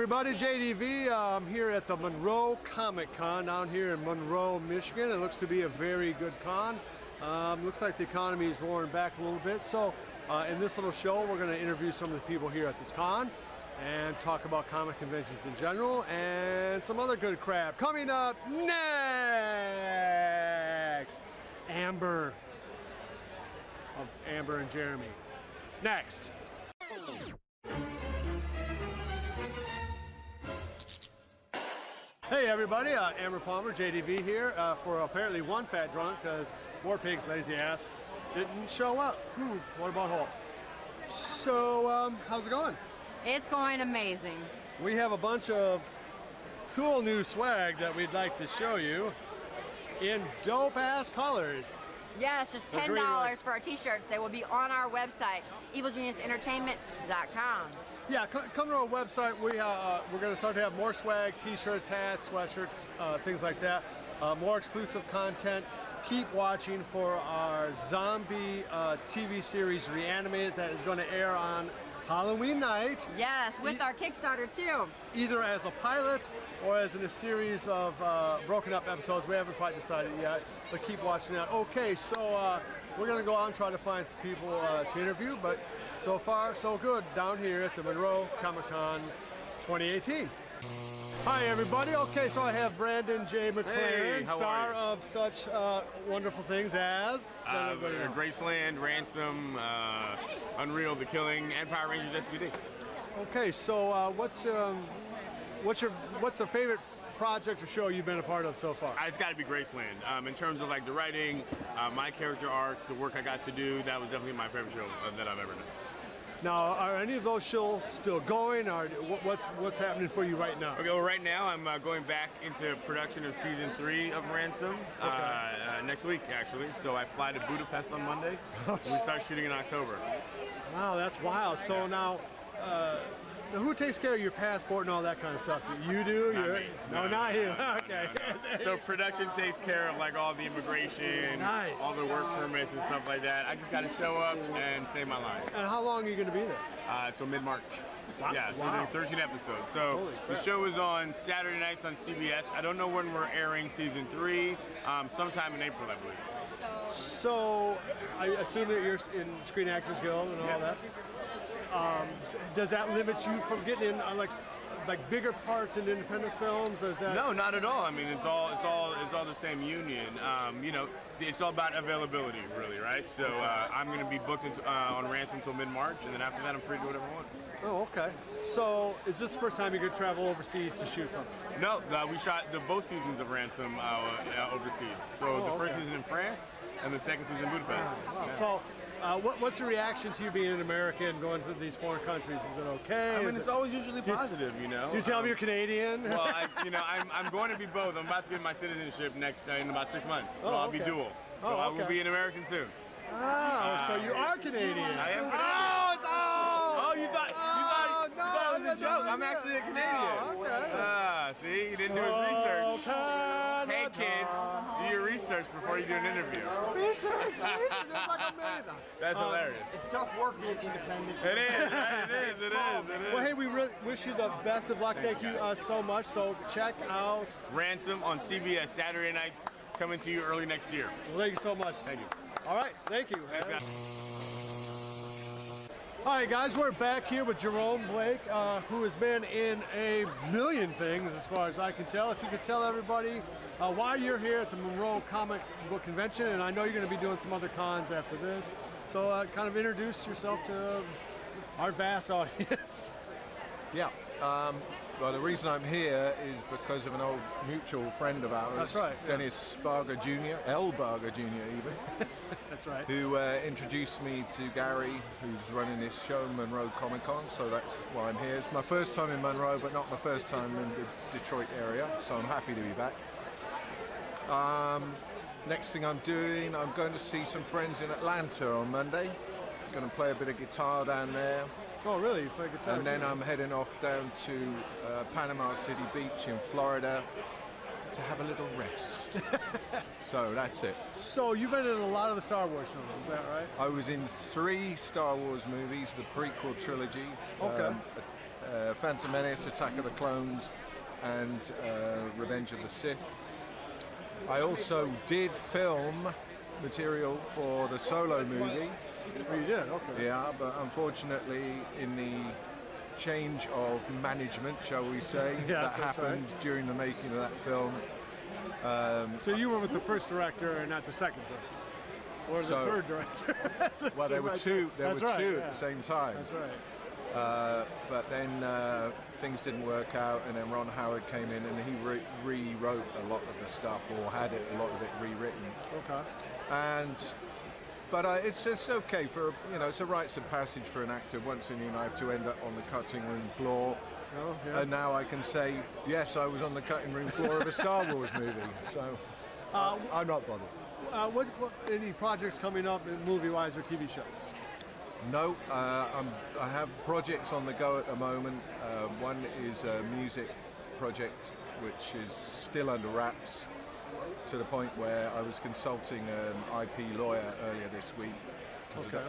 everybody, JDV. I'm here at the Monroe Comic Con down here in Monroe, Michigan. It looks to be a very good con. Looks like the economy is roaring back a little bit. So in this little show, we're going to interview some of the people here at this con and talk about comic conventions in general and some other good crap. Coming up next, Amber of Amber and Jeremy. Next. Hey everybody, Amber Palmer, JDV here for apparently one fat drunk because War Pig's lazy ass didn't show up. What about Hulk? So, how's it going? It's going amazing. We have a bunch of cool new swag that we'd like to show you in dope-ass colors. Yes, just $10 for our t-shirts. They will be on our website, evilgeniusentertainment.com. Yeah, come to our website. We're going to start to have more swag, t-shirts, hats, sweatshirts, things like that. More exclusive content. Keep watching for our zombie TV series, Reanimated, that is going to air on Halloween night. Yes, with our Kickstarter too. Either as a pilot or as in a series of broken up episodes. We haven't quite decided yet, but keep watching that. Okay, so we're going to go out and try to find some people to interview, but so far, so good down here at the Monroe Comic Con 2018. Hi, everybody. Okay, so I have Brandon Jay McLaren, star of such wonderful things as Graceland, Ransom, Unreal, The Killing, and Power Rangers SPD. Okay, so what's the favorite project or show you've been a part of so far? It's got to be Graceland. In terms of like the writing, my character arcs, the work I got to do, that was definitely my favorite show that I've ever done. Now, are any of those shows still going, or what's happening for you right now? Okay, well, right now I'm going back into production of season 3 of Ransom next week, actually. So I fly to Budapest on Monday, and we start shooting in October. Wow, that's wild. So now, who takes care of your passport and all that kind of stuff? You do? Not me. No, not you. Okay. No. So production takes care of like all the immigration, all the work permits and stuff like that. I just got to show up and save my life. And how long are you going to be there? Till mid-March. Wow. Yeah, so we're doing 13 episodes. So the show is on Saturday nights on CBS. I don't know when we're airing season 3. Sometime in April, I believe. So I assume that you're in Screen Actors Guild and all that. Does that limit you from getting in like bigger parts in independent films? Is that... No, not at all. I mean, it's all the same union. You know, it's all about availability, really, right? So I'm going to be booked on Ransom until mid-March, and then after that, I'm free to do whatever I want. Oh, okay. So is this the first time you could travel overseas to shoot something? No, we shot both seasons of Ransom overseas. So the first season in France, and the second season in Budapest. Wow. Yeah. So. What's the reaction to you being an American going to these foreign countries? Is it okay? I mean, it's always usually positive, you know. Do you tell them you're Canadian? Well, I'm going to be both. I'm about to get my citizenship in about 6 months, so I'll be dual. So I will be an American soon. Oh, so you are Canadian. I am Canadian. Oh, it's Oh, you thought it was a joke. I'm actually a Canadian. Oh, okay. See, he didn't do his research. Hey kids, do your research before you do an interview. Research? That's hilarious. It's tough work being independent. It is, right? It is. Well, hey, we really wish you the best of luck. Thank you so much. So check out Ransom on CBS Saturday nights, coming to you early next year. Well, thank you so much. Thank you. All right, thank you. Thanks, guys. All right, guys, we're back here with Jerome Blake, who has been in a million things as far as I can tell. If you could tell everybody why you're here at the Monroe Comic Book Convention, and I know you're going to be doing some other cons after this, so kind of introduce yourself to our vast audience. Yeah. Well, the reason I'm here is because of an old mutual friend of ours. That's right. Dennis Barger Jr., L. Barger Jr. even. That's right. Who introduced me to Gary, who's running this show, Monroe Comic Con, so that's why I'm here. It's my first time in Monroe, but not my first time in the Detroit area, so I'm happy to be back. Next thing I'm doing, I'm going to see some friends in Atlanta on Monday. Going to play a bit of guitar down there. Oh, really? You play guitar? And then I'm heading off down to Panama City Beach in Florida to have a little rest. So that's it. So you've been in a lot of the Star Wars films, is that right? I was in 3 Star Wars movies, the prequel trilogy. Okay. Phantom Menace, Attack of the Clones, and Revenge of the Sith. I also did film material for the Solo movie. Oh, you did? Okay. Yeah, but unfortunately, in the change of management, shall we say, Yes, that that's happened right. during the making of that film. So you were with the first director and not the second director? Or So- the third director? Well, there were two. There That's were right, two yeah. at the same time. That's right. But then things didn't work out, and then Ron Howard came in, and he rewrote a lot of the stuff, or had a lot of it rewritten. Okay. But it's okay for, it's a rites of passage for an actor once in your life to end up on the cutting room floor. Oh, yeah. And now I can say, yes, I was on the cutting room floor of a Star Wars movie. So I'm not bothered. What any projects coming up, movie-wise or TV shows? No, I have projects on the go at the moment. One is a music project which is still under wraps, to the point where I was consulting an IP lawyer earlier this week. 'Cause Okay.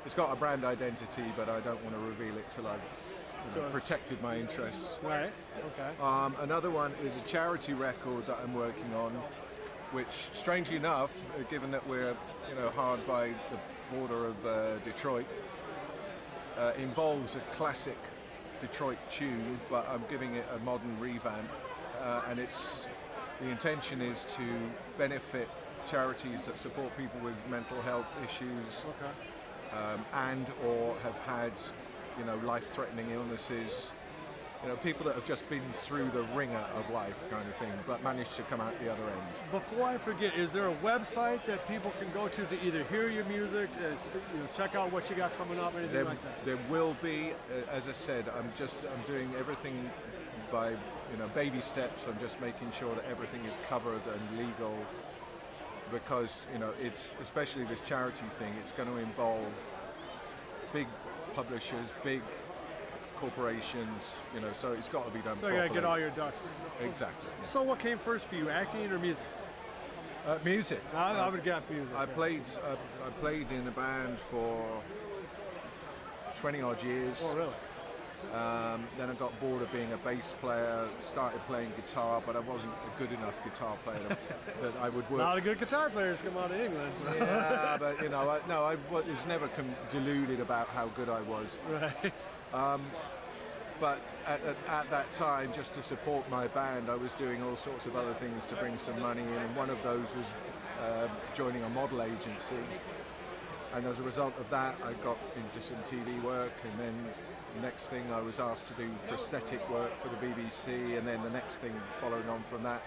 it's got a brand identity, but I don't want to reveal it till I've protected my interests. Right. Okay. Another one is a charity record that I'm working on, which, strangely enough, given that we're hard by the border of Detroit, involves a classic Detroit tune, but I'm giving it a modern revamp, and the intention is to benefit charities that support people with mental health issues, and or have had life-threatening illnesses, people that have just been through the ringer of life kind of thing, but managed to come out the other end. Before I forget, is there a website that people can go to either hear your music, check out what you got coming up, anything like that? There will be, as I said, I'm doing everything by baby steps. I'm just making sure that everything is covered and legal, because it's, especially this charity thing, it's going to involve big publishers, big corporations, so it's got to be done So you properly. gotta get all your ducks. Exactly. So what came first for you, acting or music? Music. I would guess music. I played in a band for 20 odd years. Oh, really? Then I got bored of being a bass player, started playing guitar, but I wasn't a good enough guitar player that I would A work. lot of good guitar players come out of England. So. Yeah, but I was never deluded about how good I was. Right. But at that time, just to support my band, I was doing all sorts of other things to bring some money in, and one of those was joining a model agency. And as a result of that, I got into some TV work, and then the next thing I was asked to do prosthetic work for the BBC, and then the next thing following on from that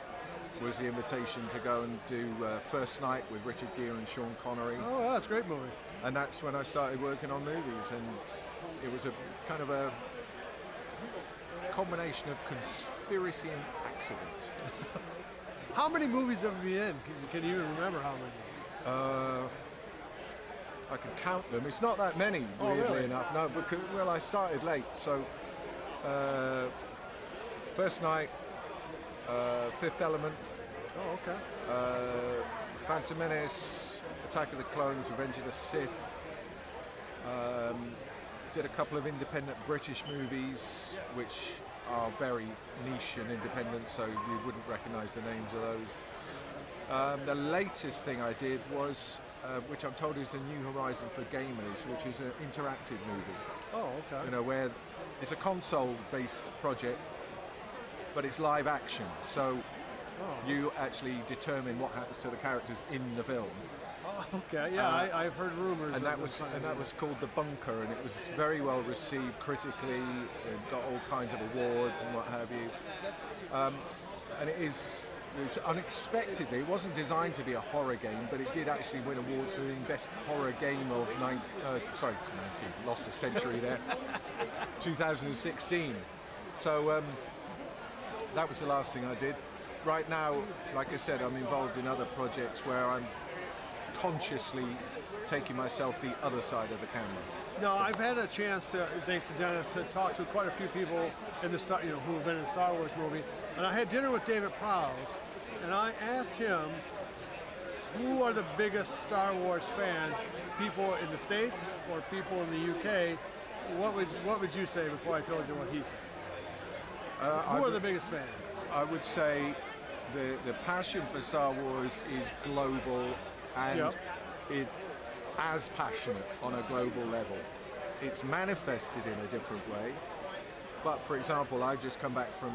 was the invitation to go and do First Night with Richard Gere and Sean Connery. Oh, that's a great movie. And that's when I started working on movies, and it was a kind of a combination of conspiracy and accident. How many movies have you been in? Can you even remember how many? I can count them. It's not that many, Oh, weirdly really? enough. No, because, well, I started late. So, First Night, Fifth Element, Oh, okay. Phantom Menace, Attack of the Clones, Revenge of the Sith. Did a couple of independent British movies, which are very niche and independent, so you wouldn't recognise the names of those. The latest thing I did was, which I'm told is a new horizon for gamers, which is an interactive movie. Oh, okay. Where it's a console-based project, but it's live action. So you actually determine what happens to the characters in the film. Oh, okay. Yeah, I've heard rumors. And that was called The Bunker, and it was very well received critically. It got all kinds of awards and what have you. And it's unexpectedly, it wasn't designed to be a horror game, but it did actually win awards for being best horror game of 2016. So that was the last thing I did. Right now, like I said, I'm involved in other projects where I'm consciously taking myself the other side of the camera. No, I've had a chance to, thanks to Dennis, to talk to quite a few people in the who have been in the Star Wars movie. And I had dinner with David Prowse, and I asked him, who are the biggest Star Wars fans, people in the States or people in the UK? what would you say before I told you what he said? Who are the biggest fans? I would say the passion for Star Wars is global, and it as passionate on a global level. It's manifested in a different way. But for example, I've just come back from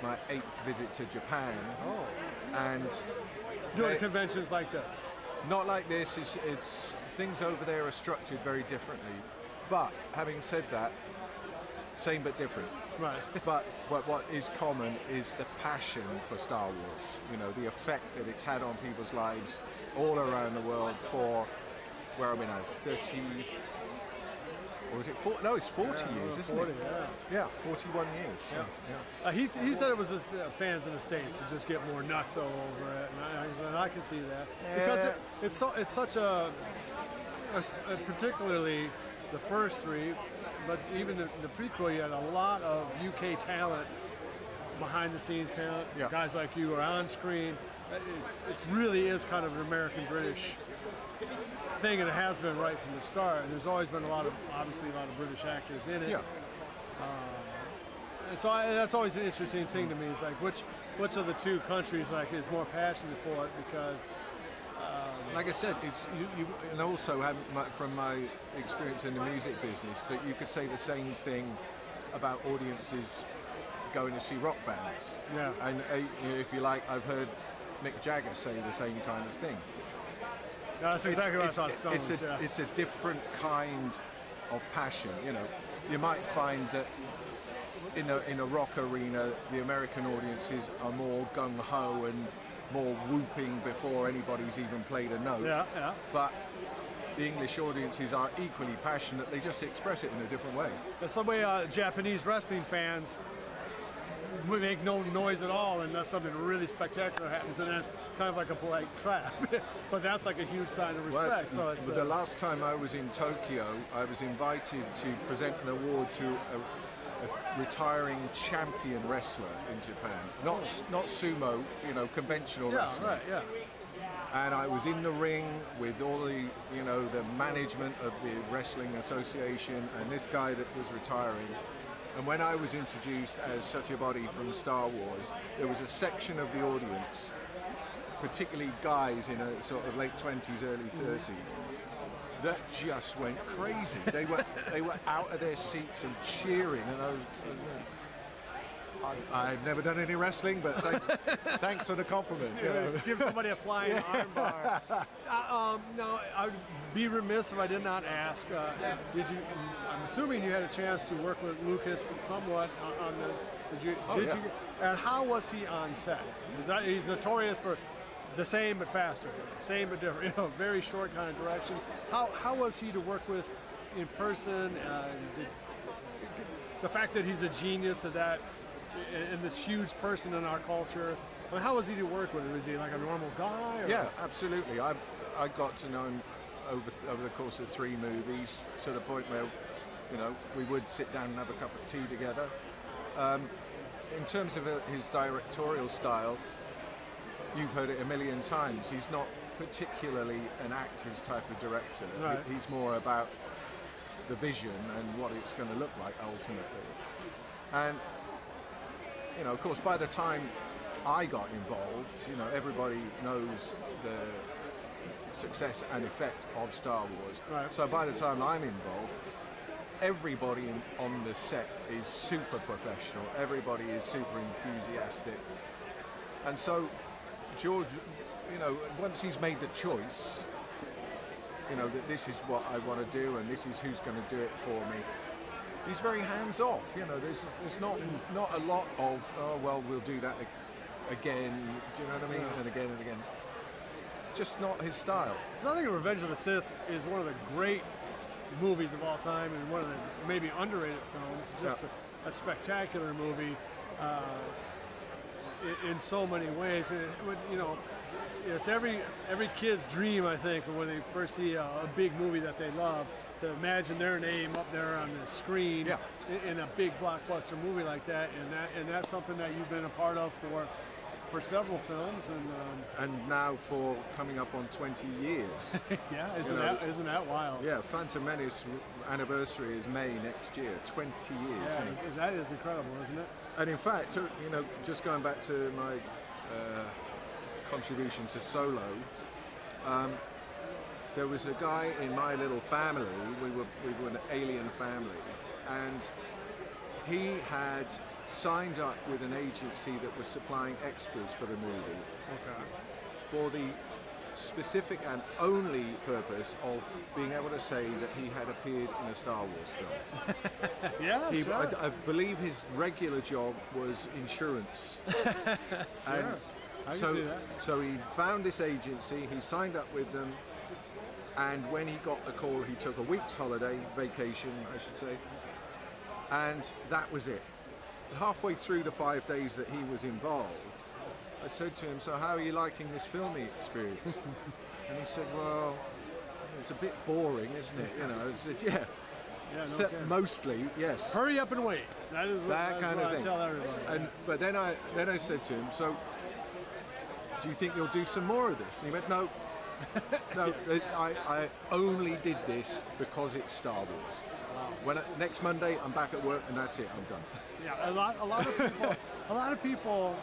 my 8th visit to Japan, and doing conventions like this. Not like this. It's things over there are structured very differently. But having said that, same but different. Right. But what is common is the passion for Star Wars. You know, the effect that it's had on people's lives all around the world for, where are we now, 30, or is it 40? No, it's 40 years, isn't 40, it? Yeah. 41 years. So, yeah. He said it was his fans in the States who just get more nuts all over it, and I can see that. Because it's such a particularly the first 3, but even the prequel, you had a lot of UK talent, behind the scenes talent. Yeah. Guys like you are on screen. It really is kind of an American-British thing, and it has been right from the start. And there's always been obviously a lot of British actors in it. Yeah. And so that's always an interesting thing to me. Is like which of the 2 countries like is more passionate for it, because. Like I said, it's you and also from my experience in the music business, that you could say the same thing about audiences going to see rock bands. Yeah. And if you like, I've heard Mick Jagger say the same kind of thing. No, that's exactly what I thought. Stones, it's a different kind of passion. You know, you might find that in a rock arena, the American audiences are more gung ho and more whooping before anybody's even played a note. Yeah. But the English audiences are equally passionate. They just express it in a different way. That's the way Japanese wrestling fans make no noise at all unless something really spectacular happens, and that's kind of like a polite clap. But that's like a huge sign of respect. Well, so it's the last time I was in Tokyo, I was invited to present an award to a retiring champion wrestler in Japan. Not sumo, conventional wrestling. Right, yeah. And I was in the ring with all the management of the Wrestling Association and this guy that was retiring. And when I was introduced as Satyabody from Star Wars, there was a section of the audience, particularly guys in a sort of late 20s, early 30s, that just went crazy. They were out of their seats and cheering, and I've never done any wrestling, but thanks for the compliment. Give somebody a flying armbar. Now, I would be remiss if I did not ask. I'm assuming you had a chance to work with Lucas somewhat on the. And how was he on set? He's notorious for the same but faster, same but different. Very short kind of direction. How was he to work with in person? The fact that he's a genius to that. And this huge person in our culture. I mean, how was he to work with? Was he like a normal guy? Or? Yeah, absolutely. I got to know him over the course of 3 movies, to the point where, we would sit down and have a cup of tea together. In terms of his directorial style, you've heard it a million times. He's not particularly an actor's type of director. Right. He's more about the vision and what it's going to look like ultimately. And of course, by the time I got involved, everybody knows the success and effect of Star Wars. Right. So by the time I'm involved, everybody on the set is super professional. Everybody is super enthusiastic. And so George, once he's made the choice, that this is what I want to do and this is who's going to do it for me, he's very hands-off. There's not a lot of, we'll do that again. Do you know what I mean? And again and again. Just not his style. So I think Revenge of the Sith is one of the great movies of all time, and one of the maybe underrated films. Just a spectacular movie in so many ways. And it's every kid's dream, I think, when they first see a big movie that they love, to imagine their name up there on the screen in a big blockbuster movie like that, and that's something that you've been a part of for several films, And now for coming up on 20 years. yeah, isn't that wild? Yeah, Phantom Menace anniversary is May next year, 20 years. Yeah, that is incredible, isn't it? And in fact, you know, just going back to my contribution to Solo, there was a guy in my little family, we were an alien family, and he had signed up with an agency that was supplying extras for the movie for the specific and only purpose of being able to say that he had appeared in a Star Wars film. Yeah, sure. I believe his regular job was insurance. Sure. I can see that. So he found this agency, he signed up with them, and when he got the call, he took a week's holiday, vacation, I should say, and that was it. Halfway through the 5 days that he was involved, I said to him, so how are you liking this filming experience? And he said, well, it's a bit boring, isn't it? You know, I said, yeah. Yeah, no mostly, yes. Hurry up and wait. That is what, That kind of I thing. tell everybody. But then I said to him, so do you think you'll do some more of this? And he went, no. No, I only did this because it's Star Wars. Next Monday, I'm back at work, and that's it. I'm done. Yeah, a lot of people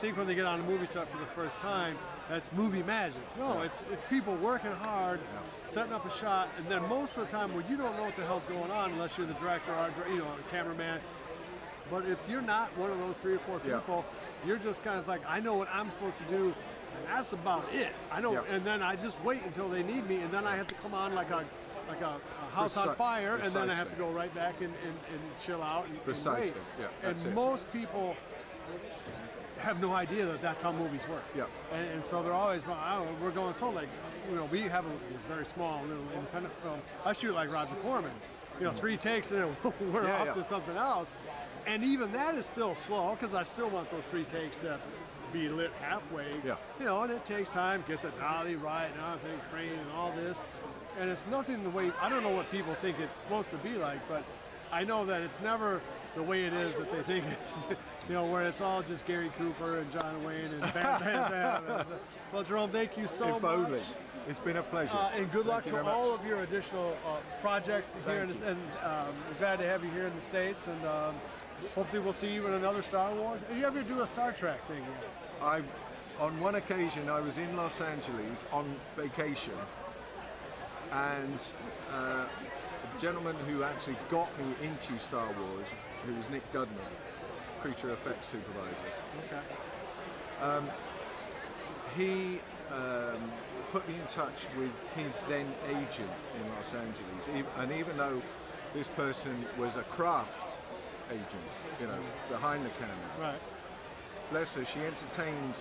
think when they get on a movie set for the first time, that's movie magic. No, it's people working hard, setting up a shot, and then most of the time where you don't know what the hell's going on unless you're the director or the cameraman. But if you're not one of those 3 or 4 people, you're just kind of like, I know what I'm supposed to do, and that's about it. I know, and then I just wait until they need me, and then I have to come on like a house on fire, and then I have to go right back and chill out and wait. Yeah, and most people have no idea that that's how movies work. Yeah. And so they're always, we're going so like, you know, we have a very small little independent film. I shoot like Roger Corman, you know, 3 takes and then we're off to something else. And even that is still slow because I still want those 3 takes to be lit halfway. Yeah. You know, and it takes time, get the dolly right and everything, crane and all this. And it's nothing the way, I don't know what people think it's supposed to be like, but I know that it's never the way it is that they think it's, you know, where it's all just Gary Cooper and John Wayne and bam, bam, bam. Well, Jerome, thank you so much. Only. It's been a pleasure. And good luck to all of your additional projects here in this, and we're glad to have you here in the States, and hopefully we'll see you in another Star Wars. Did you ever do a Star Trek thing yet? On one occasion, I was in Los Angeles on vacation, and a gentleman who actually got me into Star Wars, who was Nick Dudman, creature effects supervisor. Okay. He put me in touch with his then agent in Los Angeles, and even though this person was a craft agent, you know, behind the camera, Right. bless her, she entertained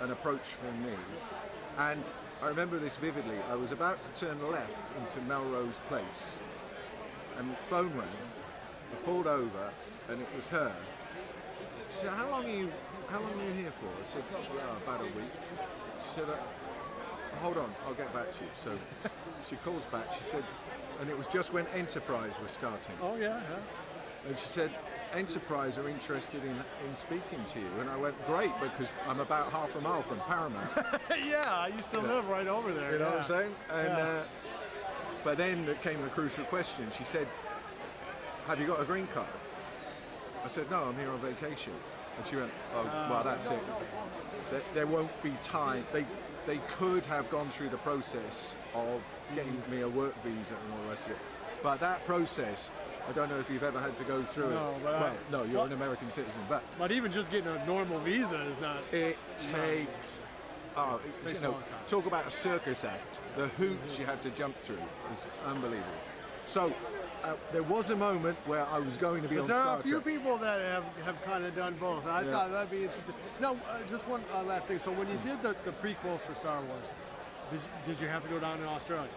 an approach from me, and I remember this vividly. I was about to turn left into Melrose Place, and the phone rang. I pulled over, and it was her. She said, how long are you here for? I said, about a week. She said, hold on, I'll get back to you. So she calls back, she said, and it was just when Enterprise was starting. Oh, yeah. And she said, Enterprise are interested in speaking to you. And I went, great, because I'm about half a mile from Paramount. Yeah, I used to live right over there. You know what I'm saying? And but then there came the crucial question. She said, have you got a green card? I said, no, I'm here on vacation. And she went, oh, well, that's it. There won't be time. They could have gone through the process of getting me a work visa and all the rest of it. But that process, I don't know if you've ever had to go through it. No, you're an American citizen. But even just getting a normal visa is not... It takes... you know, talk about a circus act. The hoops you had to jump through is unbelievable. So, there was a moment where I was going to be on Star Trek. There are a few people that have kind of done both. I thought that'd be interesting. Now, just one last thing. So when you did the prequels for Star Wars, did you have to go down to Australia?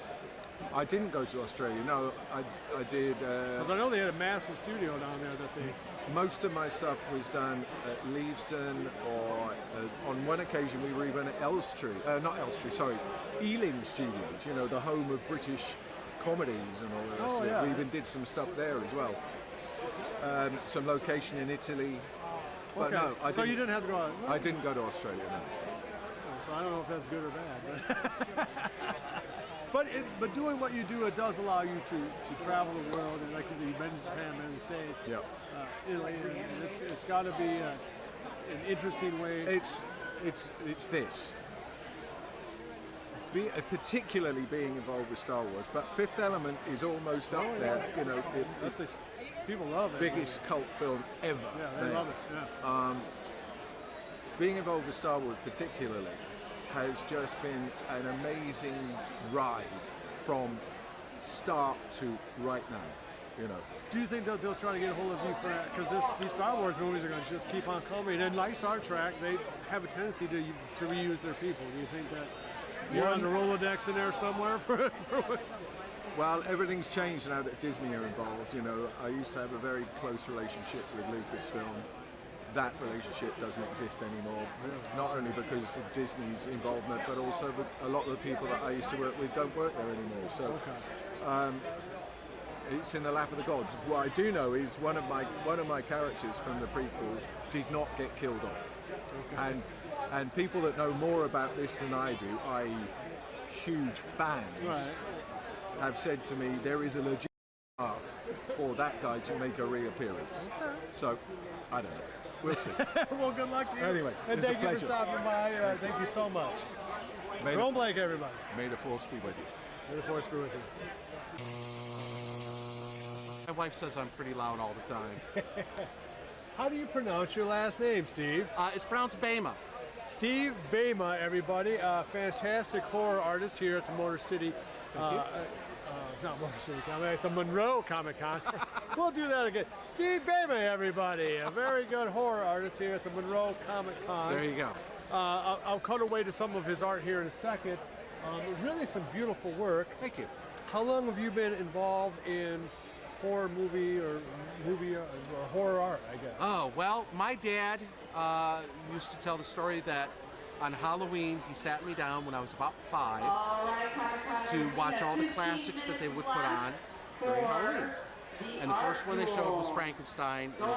I didn't go to Australia. No, I did. Because I know they had a massive studio down there that they. Most of my stuff was done at Leavesden, or on one occasion we were even at Elstree. Not Elstree, sorry, Ealing Studios. You know, the home of British comedies and all the rest of it. We even did some stuff there as well. Some location in Italy. But Okay. no, I So didn't, you didn't have to go out. I didn't go to Australia, no. So I don't know if that's good or bad. But doing what you do, it does allow you to travel the world. And like you said, you've been to Japan, been to the States, Yeah. Italy, and it's got to be an interesting way. It's this. Particularly being involved with Star Wars, but Fifth Element is almost up there. You know, People love it. biggest cult film ever. Yeah, they love it. Yeah. Being involved with Star Wars particularly has just been an amazing ride from start to right now, you know. Do you think they'll try to get a hold of you for that? Because these Star Wars movies are going to just keep on coming. And like Star Trek, they have a tendency to reuse their people. Do you think that you're on the Rolodex in there somewhere? Well, everything's changed now that Disney are involved. You know, I used to have a very close relationship with Lucasfilm. That relationship doesn't exist anymore. Not only because of Disney's involvement, but also a lot of the people that I used to work with don't work there anymore. So it's in the lap of the gods. What I do know is one of my characters from the prequels did not get killed off, and people that know more about this than I do, i.e. huge fans, have said to me there is a legit path for that guy to make a reappearance. So I don't know. We'll see. Well, good luck to you. Anyway, and thank you for stopping by. Thank you so much. Jerome Blake, everybody. May the force be with you. May the force be with you. My wife says I'm pretty loud all the time. How do you pronounce your last name, Steve? It's pronounced Bejma. Steve Bejma, everybody. Fantastic horror artist here at the Motor City. Not Motor City Comic, at the Monroe Comic Con. We'll do that again. Steve Bejma, everybody. A very good horror artist here at the Monroe Comic Con. There you go. I'll cut away to some of his art here in a second. Really some beautiful work. Thank you. How long have you been involved in horror movie or horror art, I guess? Oh, well, my dad used to tell the story that on Halloween he sat me down when I was about 5 to watch all the classics that they would put on during Halloween. And the first one they showed was Frankenstein. And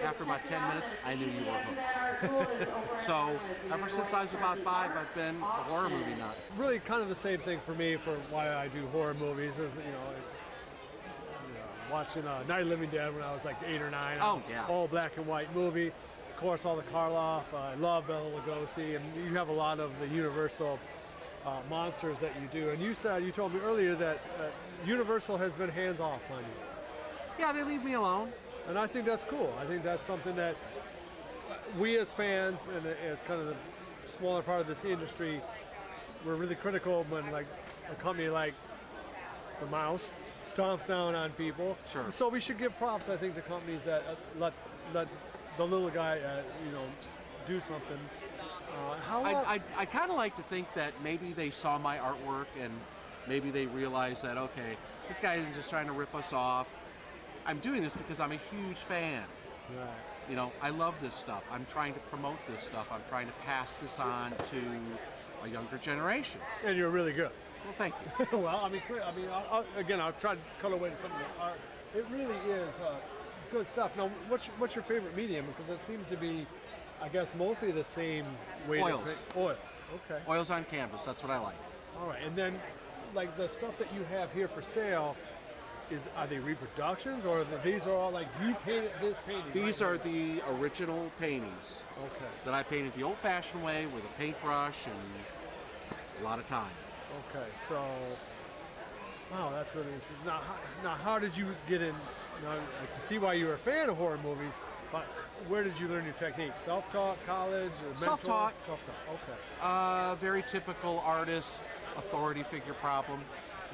after about 10 minutes, I knew you were hooked. So ever since I was about 5, I've been a horror movie nut. Really kind of the same thing for me for why I do horror movies is, watching Night of the Living Dead when I was like 8 or 9. Oh, yeah. All black and white movie. Of course, all the Karloff. I love Bela Lugosi. And you have a lot of the Universal monsters that you do. And you told me earlier that Universal has been hands-off on you. Yeah, they leave me alone. And I think that's cool. I think that's something that we as fans and as kind of the smaller part of this industry, we're really critical when like a company like the Mouse stomps down on people. Sure. So we should give props, I think, to companies that let the little guy, do something. I kind of like to think that maybe they saw my artwork and maybe they realized that, okay, this guy isn't just trying to rip us off. I'm doing this because I'm a huge fan. Right. You know, I love this stuff. I'm trying to promote this stuff. I'm trying to pass this on to a younger generation. And you're really good. Well, thank you. Well, I'll try to cut away to some of the art. It really is good stuff. Now, what's your favorite medium? Because it seems to be, I guess, mostly the same way. Oils. Oils. Okay. Oils on canvas. That's what I like. All right. And then, like the stuff that you have here for sale, are they reproductions or these are all like you painted this painting? These are the original paintings. Okay. That I painted the old-fashioned way with a paintbrush and a lot of time. Okay, so wow, that's really interesting. Now, how did you get in? Now, I can see why you were a fan of horror movies, but where did you learn your technique? Self-taught, college, or mentor? Self-taught. Self-taught. Okay. Very typical artist authority figure problem.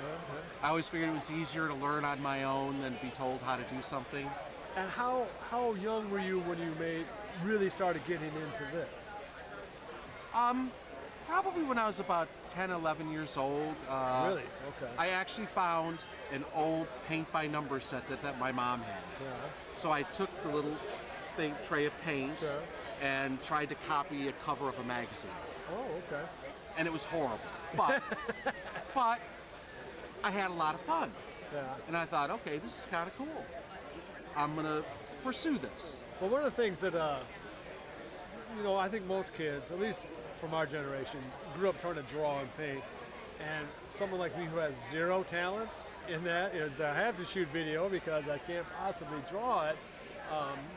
Okay. I always figured it was easier to learn on my own than be told how to do something. And how young were you when you really started getting into this? Probably when I was about 10, 11 years old. Really? Okay. I actually found an old paint by number set that my mom had. Yeah. So I took the little tray of paints Sure. and tried to copy a cover of a magazine. Oh, okay. And it was horrible. But I had a lot of fun. Yeah. And I thought, okay, this is kind of cool. I'm going to pursue this. Well, one of the things that you know, I think most kids, at least from our generation, grew up trying to draw and paint. And someone like me who has zero talent in that, and I have to shoot video because I can't possibly draw it.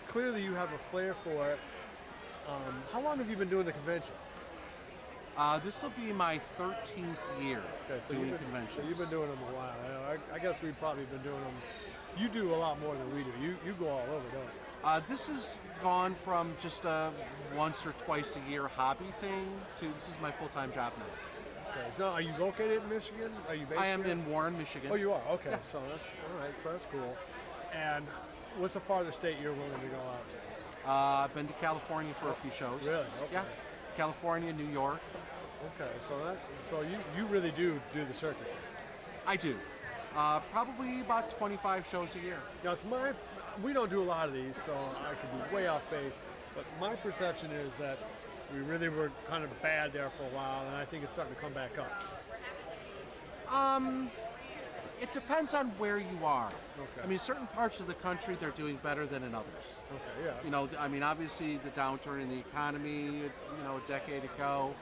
Clearly, you have a flair for it. How long have you been doing the conventions? This will be my 13th year doing conventions. So you've been doing them a while. I guess we've probably been doing them. You do a lot more than we do. You go all over, don't you? This has gone from just a once or twice a year hobby thing to this is my full-time job now. Okay. So are you located in Michigan? Are you based I am here? in Warren, Michigan. Oh, you are? Okay. Yeah. So that's all right. So that's cool. And what's the farthest state you're willing to go out to? I've been to California for a few shows. Really? Okay. Yeah. California, New York. Okay. So you really do the circuit. I do. Probably about 25 shows a year. Now, we don't do a lot of these, so I could be way off base. But my perception is that we really were kind of bad there for a while, and I think it's starting to come back up. It depends on where you are. Okay. I mean, certain parts of the country they're doing better than in others. Okay, yeah. You know, I mean, obviously the downturn in the economy, you know, a decade ago,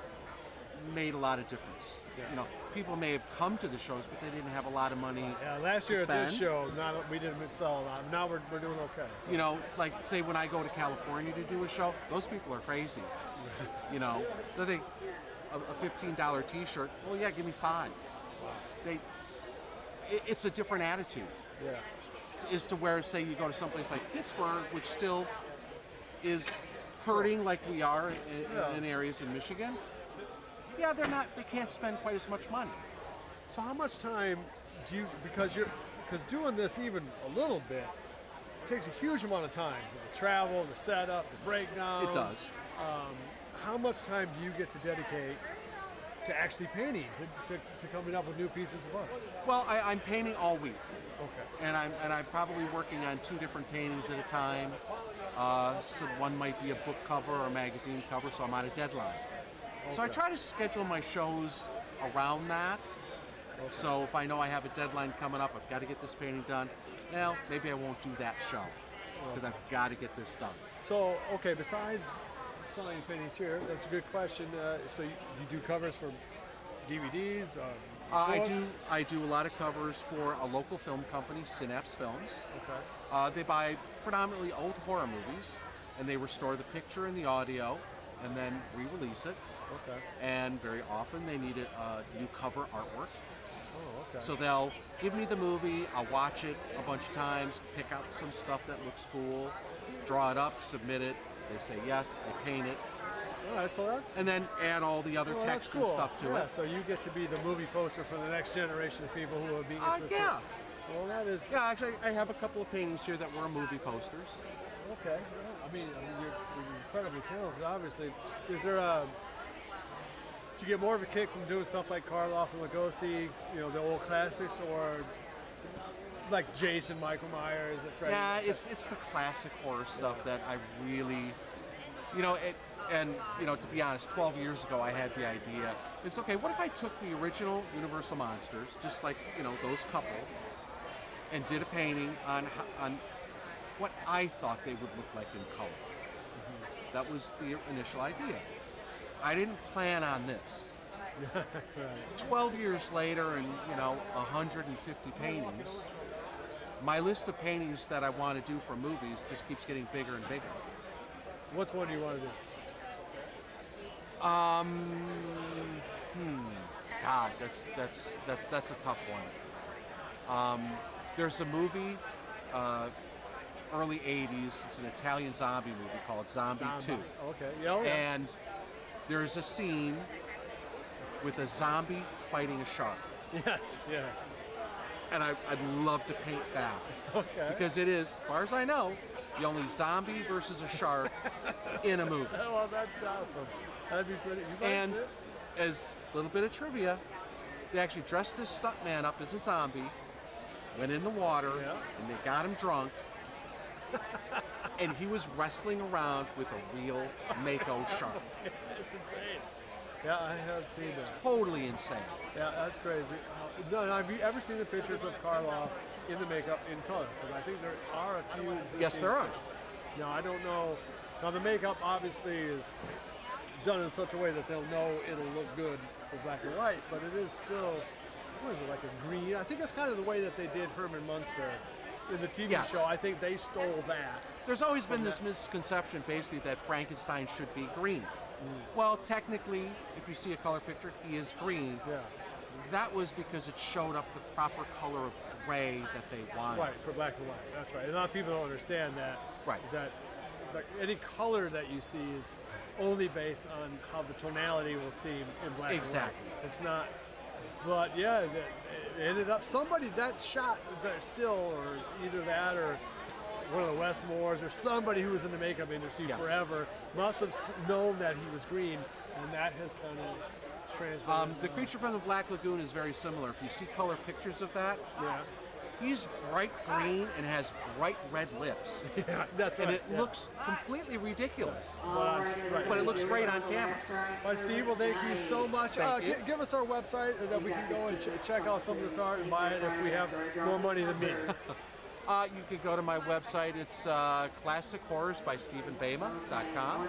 made a lot of difference. Yeah. You know, people may have come to the shows, but they didn't have a lot of money. Yeah, last year to at this spend. show, we didn't sell a lot. Now we're doing okay. So. You know, like say when I go to California to do a show, those people are crazy. You know, they think a $15 T-shirt. Well, yeah, give me 5. It's a different attitude. Yeah. Is to where, say, you go to someplace like Pittsburgh, which still is hurting like we are in areas in Michigan. Yeah, they can't spend quite as much money. So how much time do you, because doing this even a little bit takes a huge amount of time. The travel, the setup, the breakdown. It does. How much time do you get to dedicate to actually painting, to coming up with new pieces of art? Well, I'm painting all week. Okay. And I'm probably working on 2 different paintings at a time. So one might be a book cover or a magazine cover, so I'm on a deadline. Okay. So I try to schedule my shows around that. Okay. So if I know I have a deadline coming up, I've got to get this painting done. Well, maybe I won't do that show because I've got to get this done. So, okay, besides selling paintings here, that's a good question. So you do covers for DVDs? I do a lot of covers for a local film company, Synapse Films. Okay. They buy predominantly old horror movies, and they restore the picture and the audio, and then re-release it. Okay. And very often they need new cover artwork. Oh, okay. So they'll give me the movie, I'll watch it a bunch of times, pick out some stuff that looks cool, draw it up, submit it. They say yes, I paint it. All right, so that's... And then add all the other text cool. and stuff to it. So you get to be the movie poster for the next generation of people who will be interested. Yeah. Well, that is... Yeah, actually, I have a couple of paintings here that were movie posters. Okay. I mean you're incredibly talented, obviously. Is there do you get more of a kick from doing stuff like Karloff and Lugosi, you know, the old classics, or like Jason, Michael Myers, and Freddy? Yeah, it's the classic horror stuff that I really, you know, and you know, to be honest, 12 years ago I had the idea. It's okay. What if I took the original Universal monsters, just like you know those couple, and did a painting on what I thought they would look like in color? Mm-hmm. That was the initial idea. I didn't plan on this. Right. 12 years later, and you know, 150 paintings. My list of paintings that I want to do for movies just keeps getting bigger and bigger. What's one do you want to do? God, that's a tough one. There's a movie, early '80s. It's an Italian zombie movie called Zombie 2. Okay. Yeah. And there's a scene with a zombie fighting a shark. Yes. Yes. And I'd love to paint that. Okay. Because it is, as far as I know, the only zombie versus a shark in a movie. Well, that's awesome. That'd be pretty. And as a little bit of trivia, they actually dressed this stuntman up as a zombie, went in the water, and they got him drunk, and he was wrestling around with a real Mako shark. It's insane. Yeah, I have seen that. Totally insane. Yeah, that's crazy. No, have you ever seen the pictures of Karloff in the makeup in color? Because I think there are a few. Yes, there are. Now, I don't know Now the makeup obviously is done in such a way that they'll know it'll look good for black and white, but it is still, what is it, like a green? I think that's kind of the way that they did Herman Munster in the TV Yes. show. I think they stole that. There's always been this misconception, basically, that Frankenstein should be green. Well, technically, if you see a color picture, he is green. Yeah. That was because it showed up the proper color of gray that they wanted. Right, for black and white. That's right. And a lot of people don't understand that. Right. That any color that you see is only based on how the tonality will seem in black Exactly. and white. It's not. But yeah, it ended up somebody that shot that still, or either that or one of the Westmores or somebody who was in the makeup industry Yes. forever must have known that he was green, and that has kind of translated. The creature from the Black Lagoon is very similar. If you see color pictures of that, Yeah. he's bright green and has bright red lips. Yeah, that's right. And it yeah. looks completely ridiculous. Right. But it looks great on camera. Well, Steve, well, thank you so much. Thank you. Give us our website that we can go and check out some of this art and buy it if we have more money than me. You could go to my website. It's Classic Horrors by StevenBejma.com.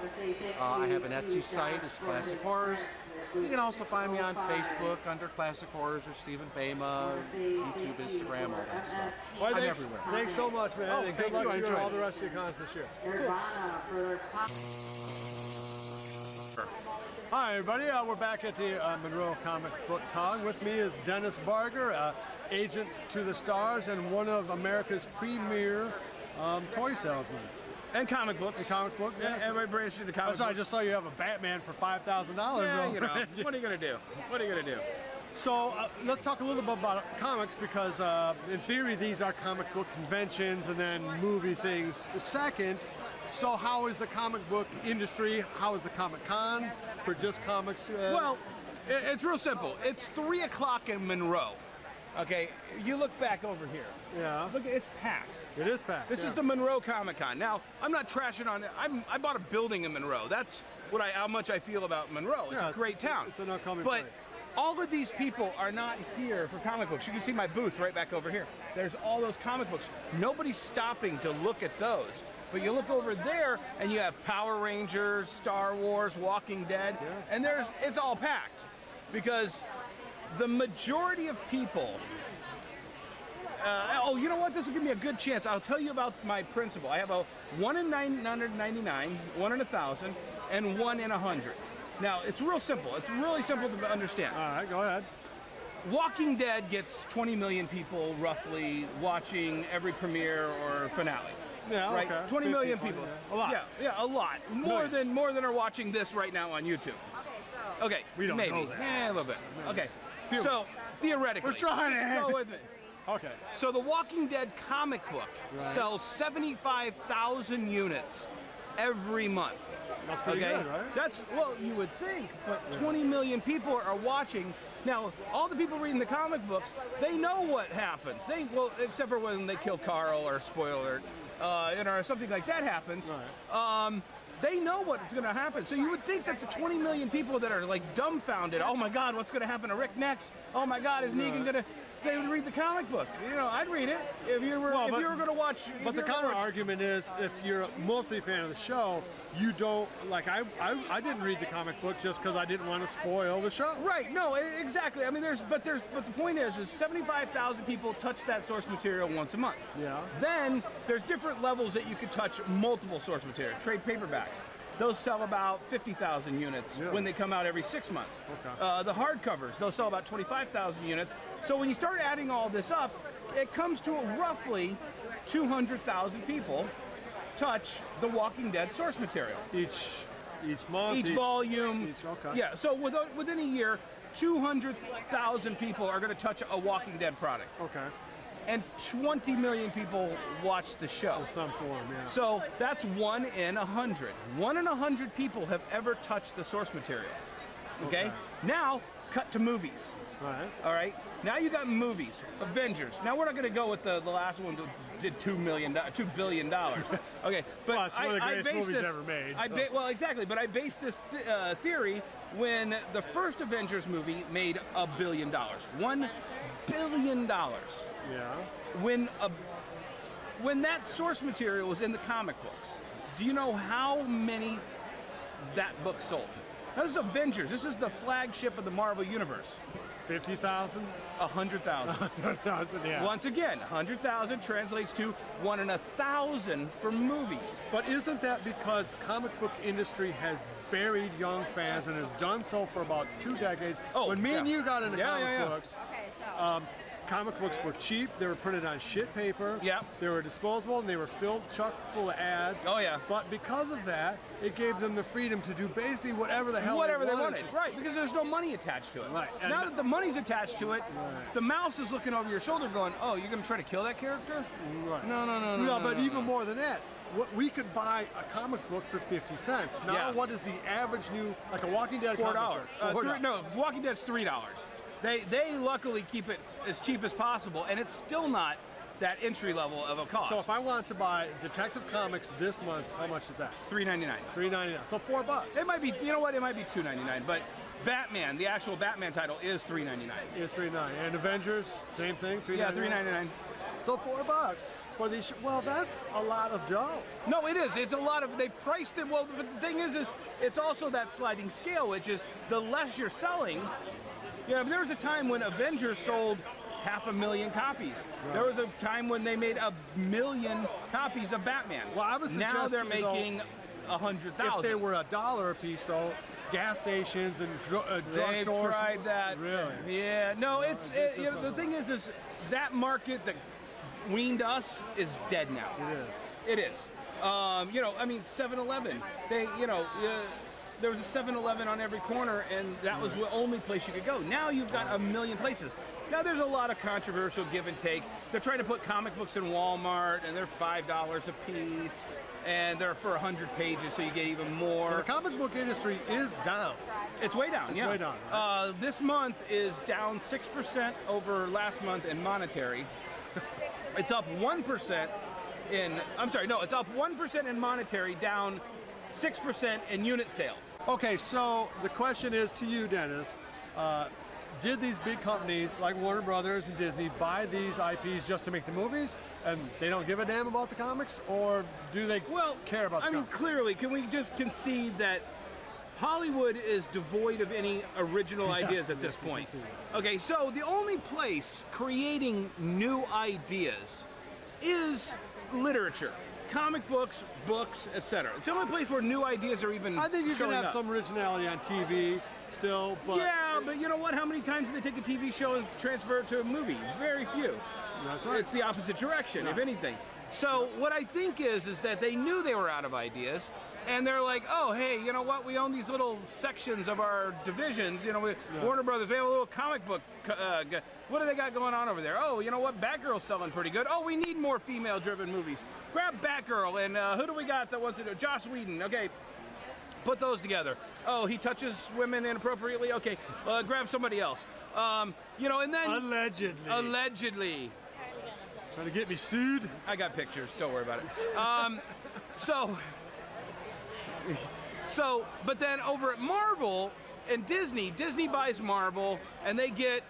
I have an Etsy site. It's Classic Horrors. You can also find me on Facebook under Classic Horrors or Stephen Bejma, YouTube, Instagram, all that stuff. Well, I'm thanks, everywhere. Thanks so much, man. Oh, and thank good luck you. I to you and enjoyed all it. the rest of your cons this year. Hi, everybody. We're back at the Monroe Comic Book Con. With me is Dennis Barger, agent to the stars and one of America's premier toy salesmen. And comic books. The comic book? Yeah, everybody brings you the comic That's right. I books. just saw you have a Batman for $5,000. Yeah, you know, over. what are you going to do? What are you going to do? So let's talk a little bit about comics because in theory these are comic book conventions and then movie things second. So how is the comic book industry? How is the Comic Con for just comics? Well, it's real simple. It's 3 o'clock in Monroe. Okay, you look back over here. yeah, Look, it's packed. it is packed. This is the Monroe Comic Con. Now, I'm not trashing on it. I bought a building in Monroe. That's how much I feel about Monroe. It's Yeah, a great town. It's an upcoming But place. all of these people are not here for comic books. You can see my booth right back over here. There's all those comic books. Nobody's stopping to look at those. But you look over there and you have Power Rangers, Star Wars, Walking Dead, and it's all packed because the majority of people. You know what? This will give me a good chance. I'll tell you about my principle. I have a 1 in 999, 1 in 1,000, and 1 in 100. Now, it's real simple. It's really simple to understand. All right, go ahead. Walking Dead gets 20 million people roughly watching every premiere or finale. Yeah, Right? okay. 20 million 15, people. 20, yeah. A lot. Yeah, a lot. More than are watching this right now on YouTube. Okay, We don't maybe. know that. Yeah, a little bit. Okay. Few. So, theoretically. We're trying to- Go with me. Okay. So the Walking Dead comic book sells 75,000 units every month. That's pretty good, right? That's, well, you would think, but 20 million people are watching. Now, all the people reading the comic books, they know what happens. Except for when they kill Carl or spoiler, or something like that happens. Right. They know what's going to happen. So you would think that the 20 million people that are like dumbfounded, oh my God, what's going to happen to Rick next? Oh my God, is Negan going to? They would read the comic book. You know, I'd read it if you were going to watch. But the counter argument is, if you're mostly a fan of the show, you don't like. I didn't read the comic book just because I didn't want to spoil the show. Right? No, exactly. I mean, but the point is 75,000 people touch that source material once a month. Yeah. Then there's different levels that you could touch multiple source material. Trade paperbacks. Those sell about 50,000 units when they come out every 6 months. Okay. The hardcovers, they'll sell about 25,000 units. So when you start adding all this up, it comes to roughly 200,000 people touch the Walking Dead source material. Each month. Each volume. Okay. Yeah, so within a year, 200,000 people are going to touch a Walking Dead product. Okay. And 20 million people watch the show. In some form, yeah. So that's 1 in 100. 1 in 100 people have ever touched the source material. Okay? Now, cut to movies. Right. All right? Now you got movies. Avengers. Now we're not going to go with the last one that did $2 billion. Okay, but Well, it's one of the greatest based movies this, ever made, so. Well, exactly. But I based this theory when the first Avengers movie made $1 billion. $1 billion. Yeah. When that source material was in the comic books, Do you know how many that book sold? Now, this is Avengers. This is the flagship of the Marvel Universe. 50,000? 100,000. 100,000, yeah. Once again, 100,000 translates to 1 in 1,000 for movies. But isn't that because the comic book industry has buried young fans and has done so for about 2 decades? Oh, when me and yeah. you got into comic books, Okay, so. comic books were cheap, they were printed on shit paper, Yeah. they were disposable, and they were chock full of ads. Oh, yeah. But because of that, it gave them the freedom to do basically whatever the hell Whatever they they wanted. to. Right, because there's no money attached to it. Right. And Now that the money's attached to it, the mouse is looking over your shoulder going, oh, you're going to try to kill that character? Right. No. Yeah, but no, even more than that, we could buy a comic book for 50 cents. Now, Yeah. what is the average new, like a Walking Dead $4. comic book? No, Walking Dead's $3. They luckily keep it as cheap as possible, and it's still not that entry level of a cost. So if I want to buy Detective Comics this month, how much is that? $3.99. $3.99. So $4. It might be, you know what? It might be $2.99, but Batman, the actual Batman title, is $3.99. Is $3.99. And Avengers, same thing, $3.99. Yeah, $3.99. So $4 for these. Well, that's a lot of dough. No, it is. It's a lot of. They priced it well, but the thing is it's also that sliding scale, which is the less you're selling. You know, there was a time when Avengers sold 500,000 copies. Right. There was a time when they made 1 million copies of Batman. Well, I was now they're suggesting, making 100,000. If they were $1 a piece, though, gas stations and They've drugstores. tried that. Really? Yeah. No, you know, the thing is that market that weaned us is dead now. It is. It is. You know, I mean, 7-Eleven. There was a 7-Eleven on every corner, and that was the only place you could go. Now you've got 1 million places. Now there's a lot of controversial give and take. They're trying to put comic books in Walmart, and they're $5 a piece, and they're for 100 pages, so you get even more. Well, the comic book industry is down. It's way down, It's way down, right? This month is down 6% over last month in monetary. It's up 1% it's up 1% in monetary, down 6% in unit sales. Okay, so the question is to you, Dennis. Did these big companies like Warner Brothers and Disney buy these IPs just to make the movies, and they don't give a damn about the comics, or do they care about the comics? Clearly, can we just concede that Hollywood is devoid of any original ideas at this point? Okay, so the only place creating new ideas is literature. Comic books, etc. It's the only place where new ideas are even I think you can showing have up. some originality on TV still, but... Yeah, but you know what? How many times do they take a TV show and transfer it to a movie? Very few. That's right. It's the opposite direction, if anything. So what I think is that they knew they were out of ideas, and they're like, oh, hey, you know what? We own these little sections of our divisions. You know, Warner Brothers, we have a little comic book. What do they got going on over there? Oh, you know what? Batgirl's selling pretty good. Oh, we need more female-driven movies. Grab Batgirl, and who do we got that wants to do? Joss Whedon. Okay, put those together. Oh, he touches women inappropriately. Okay, grab somebody else. You know, and then allegedly. Trying to get me sued? I got pictures. Don't worry about it. But then over at Marvel and Disney buys Marvel, and they get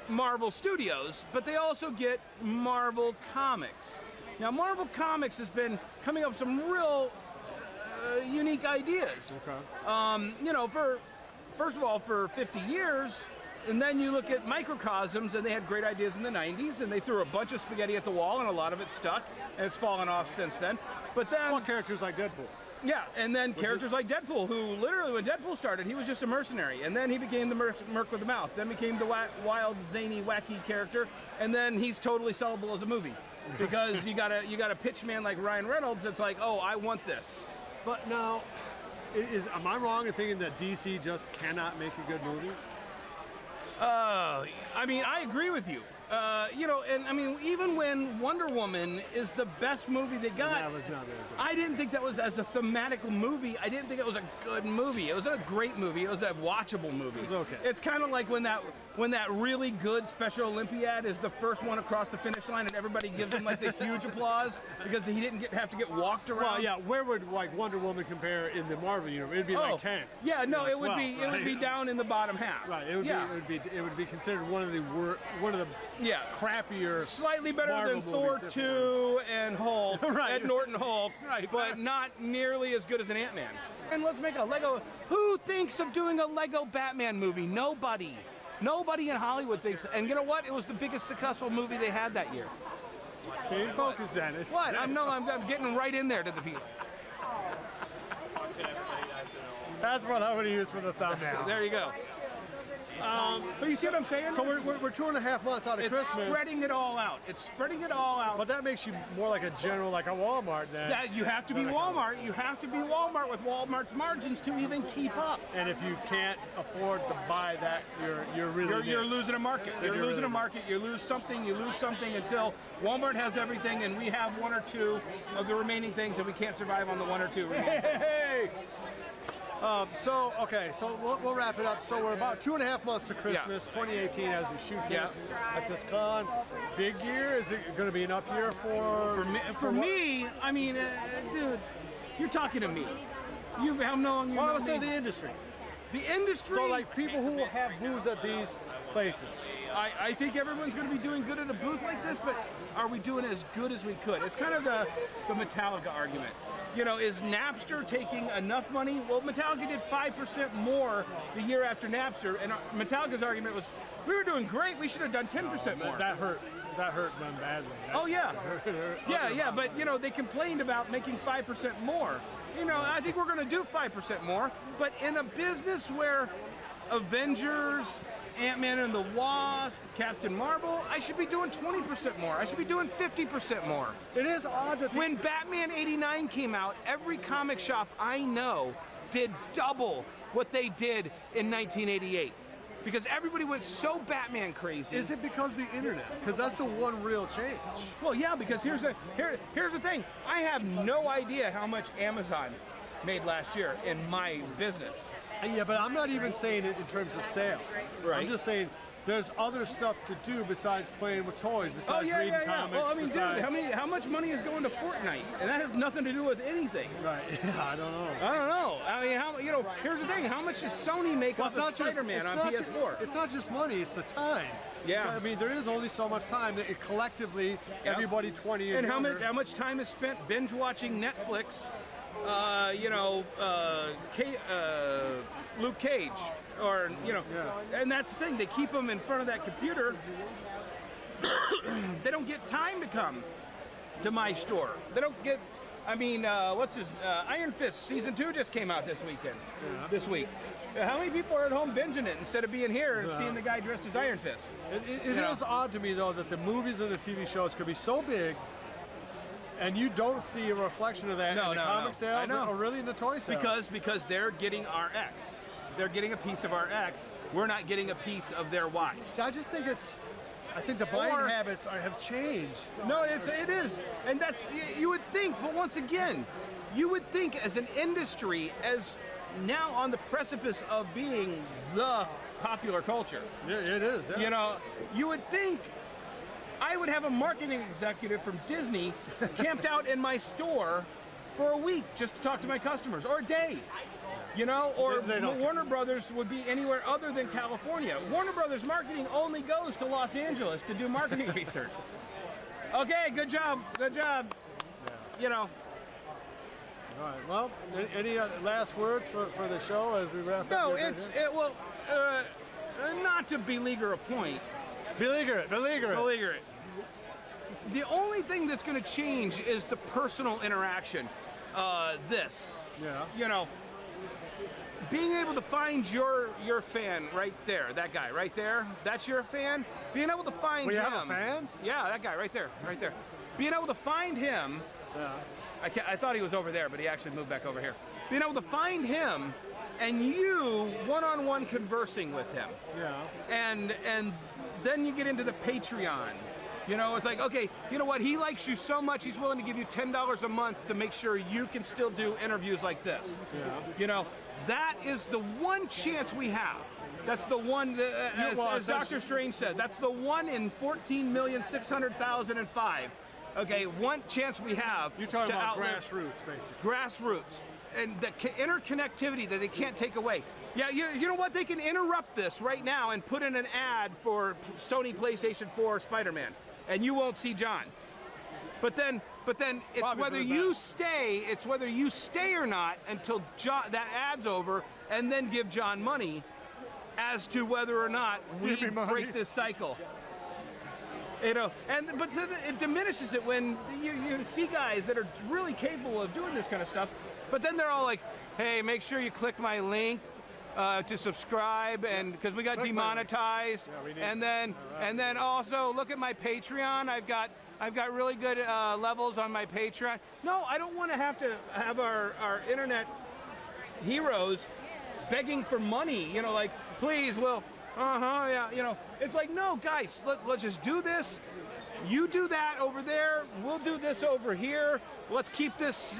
Marvel Studios, but they also get Marvel Comics. Now, Marvel Comics has been coming up with some real unique ideas. Okay. You know, first of all, for 50 years, and then you look at Microcosms, and they had great ideas in the 90s, and they threw a bunch of spaghetti at the wall, and a lot of it stuck, and it's fallen off since then. But then... Well, characters like Deadpool. Yeah, and then characters like Deadpool, who literally, when Deadpool started, he was just a mercenary, and then he became the merc with the mouth, then became the wild, zany, wacky character, and then he's totally sellable as a movie. Because you got a pitch man like Ryan Reynolds that's like, oh, I want this. But now, am I wrong in thinking that DC just cannot make a good movie? I mean, I agree with you. You know, and I mean, even when Wonder Woman is the best movie they got, That was not very good. I didn't think that was, as a thematic movie, I didn't think it was a good movie. It was a great movie. It was a watchable movie. It was okay. It's kind of like when that really good Special Olympiad is the first one across the finish line, and everybody gives him like the huge applause because he didn't have to get walked around. Well, yeah. Where would like Wonder Woman compare in the Marvel universe? It'd be like 10. Yeah, no, like it would 12, be right? it would be down in the bottom half. Right. It would be considered one of the crappier, slightly better Marvel than Thor movies, 2 and Hulk, Right. Ed Norton Hulk, Right. but not nearly as good as an Ant-Man. And let's make a Lego. Who thinks of doing a Lego Batman movie? Nobody. Nobody in Hollywood thinks. And you know what? It was the biggest successful movie they had that year. Stay focused, Dennis. What? I'm getting right in there to the people. That's what I'm going to use for the thumbnail. There you go. But you see what I'm saying? So we're 2.5 months out of It's Christmas. spreading it all out. It's spreading it all out. But that makes you more like a general, like a Walmart then. That you have to be Walmart. You have to be Walmart with Walmart's margins to even keep up. And if you can't afford to buy that, you're really You're losing a market. You're losing a market. You lose something until Walmart has everything and we have one or two of the remaining things and we can't survive on the one or two remaining. Hey! So we'll wrap it up. So we're about 2.5 months to Christmas, 2018, as we shoot this at this con. Big year? Is it going to be an up year For me, I mean, dude, you're talking to me. You have known. Well, I would say the industry. The industry. So like people who have booths at these places. I think everyone's going to be doing good at a booth like this, but are we doing as good as we could? It's kind of the Metallica argument. You know, is Napster taking enough money? Well, Metallica did 5% more the year after Napster, and Metallica's argument was, we were doing great, we should have done 10% more. That hurt them badly. Oh yeah, yeah, but you know, they complained about making 5% more. You know, I think we're going to do 5% more, but in a business where Avengers, Ant-Man and the Wasp, Captain Marvel, I should be doing 20% more. I should be doing 50% more. It is odd that when Batman '89 came out, every comic shop I know did double what they did in 1988. Because everybody went so Batman crazy. Is it because of the internet? Because that's the one real change. Well, yeah, because here's the thing. I have no idea how much Amazon made last year in my business. Yeah, but I'm not even saying it in terms of sales. Right. I'm just saying there's other stuff to do besides playing with toys, besides reading comics. Well, I mean, dude, how much money is going to Fortnite? And that has nothing to do with anything. Right. Yeah, I don't know. I mean, here's the thing. How much did Sony make off of Spider-Man on PS4? It's not just money, it's the time. Yeah. I mean, there is only so much time that collectively, everybody 20 and younger. How much time is spent binge watching Netflix? Luke Cage, or and that's the thing. They keep them in front of that computer. They don't get time to come to my store. They don't get. I mean, Iron Fist season 2 just came out this weekend. This week. How many people are at home binging it instead of being here and seeing the guy dressed as Iron Fist? It is odd to me though that the movies and the TV shows could be so big. And you don't see a reflection of that in the comic sales or really in the toy sales. Because they're getting our X. They're getting a piece of our X. We're not getting a piece of their Y. See, I just think I think the buying habits have changed. No, it is. And that's, you would think, but once again, you would think as an industry, as now on the precipice of being the popular culture. Yeah, it is. Yeah. You know, you would think I would have a marketing executive from Disney camped out in my store for a week just to talk to my customers, or a day. You know, or Warner Brothers would be anywhere other than California. Warner Brothers marketing only goes to Los Angeles to do marketing research. Okay, good job. Yeah. You know. All right. Well, any last words for the show as we wrap up? No, not to beleaguer a point. Beleaguer it. The only thing that's going to change is the personal interaction. You know, being able to find your fan right there, that guy right there, that's your fan. Being able to find him. You have a fan? Yeah, that guy right there. Being able to find him. Yeah. I thought he was over there, but he actually moved back over here. Being able to find him, and you one-on-one conversing with him. Yeah. And then you get into the Patreon. You know, it's like, okay, you know what? He likes you so much, he's willing to give you $10 a month to make sure you can still do interviews like this. Yeah. You know, that is the one chance we have. That's the one, as Dr. Strange said, that's the one in 14,600,005 Okay, one chance we have. You're talking to about outlive grassroots, basically. grassroots and the interconnectivity that they can't take away. Yeah, you know what? They can interrupt this right now and put in an ad for Sony PlayStation 4 Spider-Man, and you won't see John. But then it's Probably whether for the you best. stay. It's whether you stay or not until John, that ad's over, and then give John money as to whether or not we Give me money. break this cycle. You know, but then it diminishes it when you see guys that are really capable of doing this kind of stuff, but then they're all like, "Hey, make sure you click my link to subscribe," and because we got Click my link. demonetized, Yeah, we need and it. then also look at my Patreon. I've got really good levels on my Patreon. No, I don't want to have our internet heroes begging for money. You know, like, please, well. Yeah, you know, it's like, no, guys, let's just do this. You do that over there, we'll do this over here. Let's keep this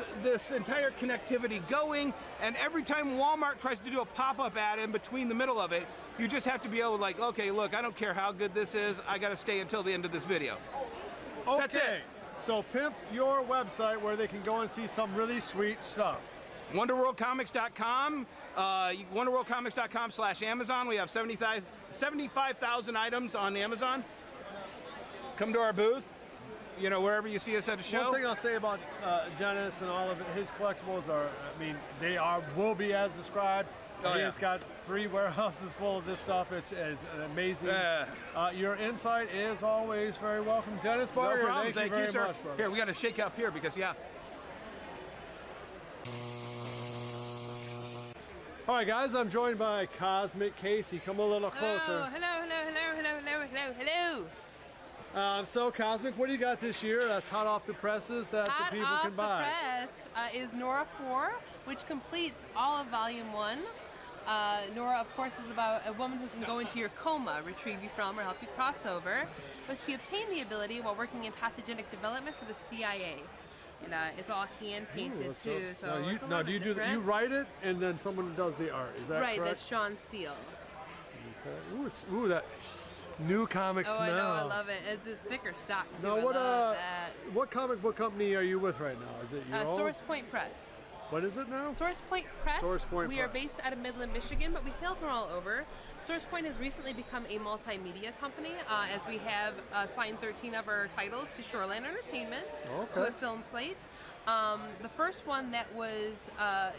entire connectivity going. And every time Walmart tries to do a pop-up ad in between the middle of it, you just have to be able to, like, okay, look, I don't care how good this is, I gotta stay until the end of this video. Okay. That's it. So pimp your website where they can go and see some really sweet stuff. WonderWorldComics.com, WonderWorldComics.com/Amazon. We have 75,000 items on Amazon. Come to our booth, you know, wherever you see us at a show. One thing I'll say about Dennis and all of it, his collectibles are, I mean, will be as described. Oh, He yeah. has got 3 warehouses full of this stuff. It's amazing. Your insight is always very welcome. Dennis No Barger, problem. thank you very sir. much, brother. Here, we got to shake up here because, yeah. All right, guys, I'm joined by Kosmic Kasey. Come a little closer. Hello. So, Kosmic, what do you got this year that's hot off the presses that Hot the people off can buy? the press is Nora 4, which completes all of Volume 1. Nora, of course, is about a woman who can go into your coma, retrieve you from, or help you cross over. But she obtained the ability while working in pathogenic development for the CIA. And it's all hand painted Ooh, too, so it's a little do you bit do different. you write it and then someone does the art? Is that Right, correct? that's Sean Seal. Okay. Ooh, that new comic Oh, smell. I know, I love it. It's this thicker stock too. Now, I love that. what comic book company are you with right now? Is it your own? Source Point Press. What is it now? Source Point Press. Source Point we are Press. based out of Midland, Michigan, but we hail from all over. Source Point has recently become a multimedia company, as we have signed 13 of our titles to Shoreline Entertainment, to a Okay. film slate. The first one that was that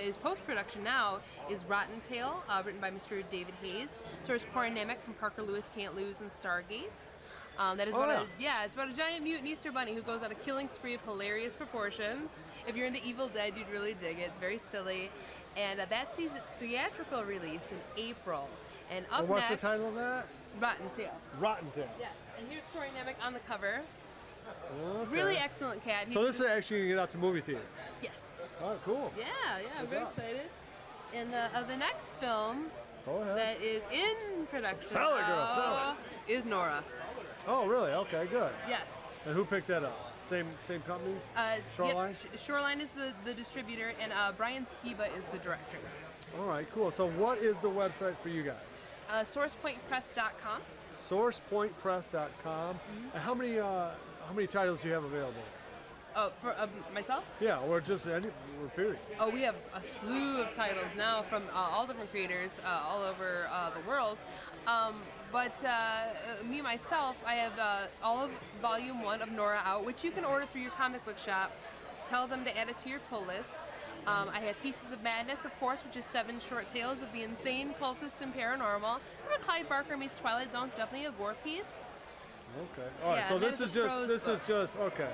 is post-production now is Rotten Tail, written by Mr. David Hayes. Stars Corin Nemec from Parker Lewis Can't Lose and Stargate. That is it's about a giant mutant Easter bunny who goes on a killing spree of hilarious proportions. If you're into Evil Dead, you'd really dig it. It's very silly. And that sees its theatrical release in April. And up What's next, the title of that? Rotten Tail. Rotten Tail. Yes, and here's Corin Nemec on the cover. Okay. Really excellent cat. So this is actually going to get out to movie theaters. Yes. Oh, cool. Yeah, I'm very job. excited. And the next film Go ahead. that is in production Sell it, girl, sell is Nora. Oh, really? Okay, good. Yes. And who picked that up? Same company? Shoreline? Yep, Shoreline is the distributor, and Brian Skiba is the director. All right, cool. So what is the website for you guys? SourcePointPress.com. SourcePointPress.com. And how many titles do you have available? Oh, for myself? Yeah, or just any, period. Oh, we have a slew of titles now from all different creators all over the world. But me, myself, I have all of Volume 1 of Nora out, which you can order through your comic book shop. Tell them to add it to your pull list. I have Pieces of Madness, of course, which is 7 short tales of the insane, cultist, and paranormal. Clyde Barker meets Twilight Zone is definitely a gore piece. Okay. All right. Yeah, So that this is is a prose book. just okay.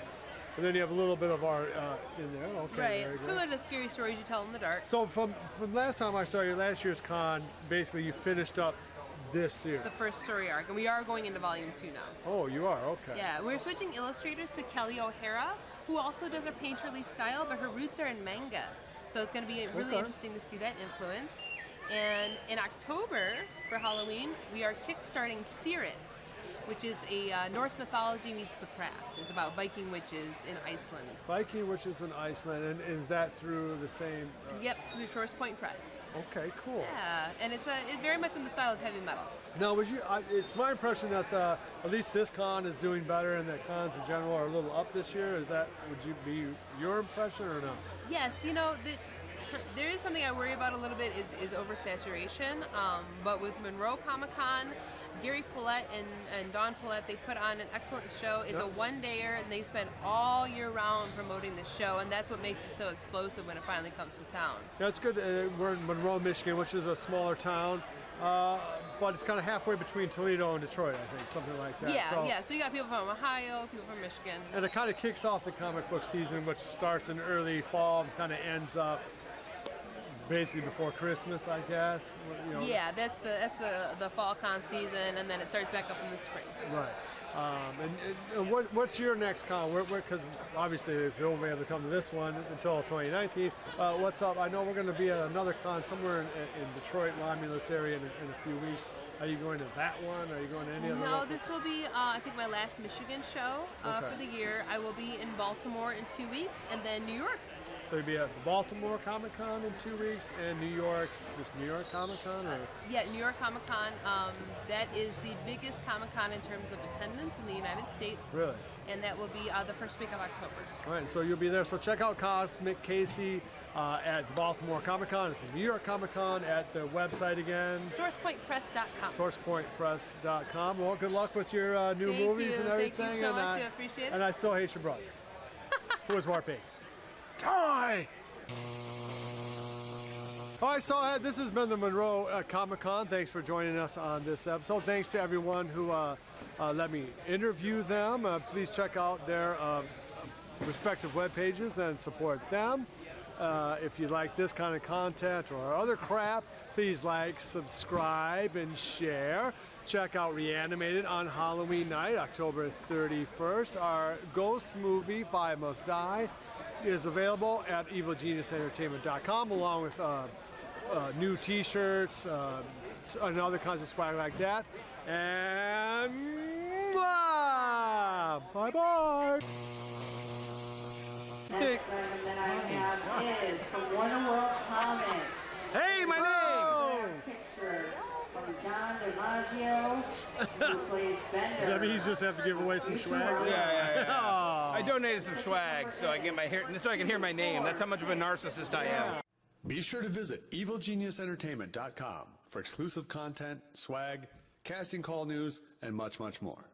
And then you have a little bit of art in there. Okay. Right. Very Some good. of the scary stories you tell in the dark. So from last time I saw you, last year's con, basically you finished up this series. The first story arc, and we are going into Volume 2 now. Oh, you are? Okay. Yeah, we're switching illustrators to Kelly O'Hara, who also does her painterly style, but her roots are in manga. So it's going to be really Okay. interesting to see that influence. And in October, for Halloween, we are kickstarting Cirrus, which is a Norse mythology meets the craft. It's about Viking witches in Iceland. Viking witches in Iceland, and is that through the same? Yep, through Source Point Press. Okay, cool. Yeah, and it's very much in the style of heavy metal. Now, it's my impression that at least this con is doing better, and that cons in general are a little up this year. Would you be your impression or no? Yes, there is something I worry about a little bit is oversaturation. But with Monroe Comic Con, Gary Paulette and Dawn Paulette, they put on an excellent show. It's a one-dayer, and they spend all year round promoting the show, and that's what makes it so explosive when it finally comes to town. Yeah, it's good. We're in Monroe, Michigan, which is a smaller town, but it's kind of halfway between Toledo and Detroit, I think, something like that. Yeah. So you got people from Ohio, people from Michigan. And it kind of kicks off the comic book season, which starts in early fall and kind of ends up basically before Christmas, I guess. Yeah, that's the fall con season, and then it starts back up in the spring. Right. And what's your next con? Because obviously you won't be able to come to this one until 2019. What's up? I know we're going to be at another con somewhere in Detroit, Romulus area in a few weeks. Are you going to that one? Are you going to any other? No, this will be, I think, my last Michigan show for the year. I will be in Baltimore in 2 weeks, and then New York. So you'll be at the Baltimore Comic Con in 2 weeks, and New York, just New York Comic Con? Yeah, New York Comic Con. That is the biggest Comic Con in terms of attendance in the United States. Really? And that will be the first week of October. All right, so you'll be there. So check out Kosmic Kasey at the Baltimore Comic Con, at the New York Comic Con, at the website again. SourcePointPress.com. SourcePointPress.com. Well, good luck with your new movies and everything. Thank you so much. I appreciate it. And I still hate your brother. Who is Warpig? Die! All right, so this has been the Monroe Comic Con. Thanks for joining us on this episode. Thanks to everyone who let me interview them. Please check out their respective web pages and support them. If you like this kind of content or other crap, please like, subscribe, and share. Check out Reanimated on Halloween night, October 31st. Our ghost movie, Five Must Die, is available at evilgeniusentertainment.com, along with new t-shirts and other kinds of swag like that. And bye-bye. Next item that I have is from Wonder World Comics. Hey, my name! Picture from John DiMaggio, who plays Bender. Does that mean you just have to give away some swag? Yeah. I donated some swag so I can hear my name. That's how much of a narcissist I am. Be sure to visit evilgeniusentertainment.com for exclusive content, swag, casting call news, and much, much more.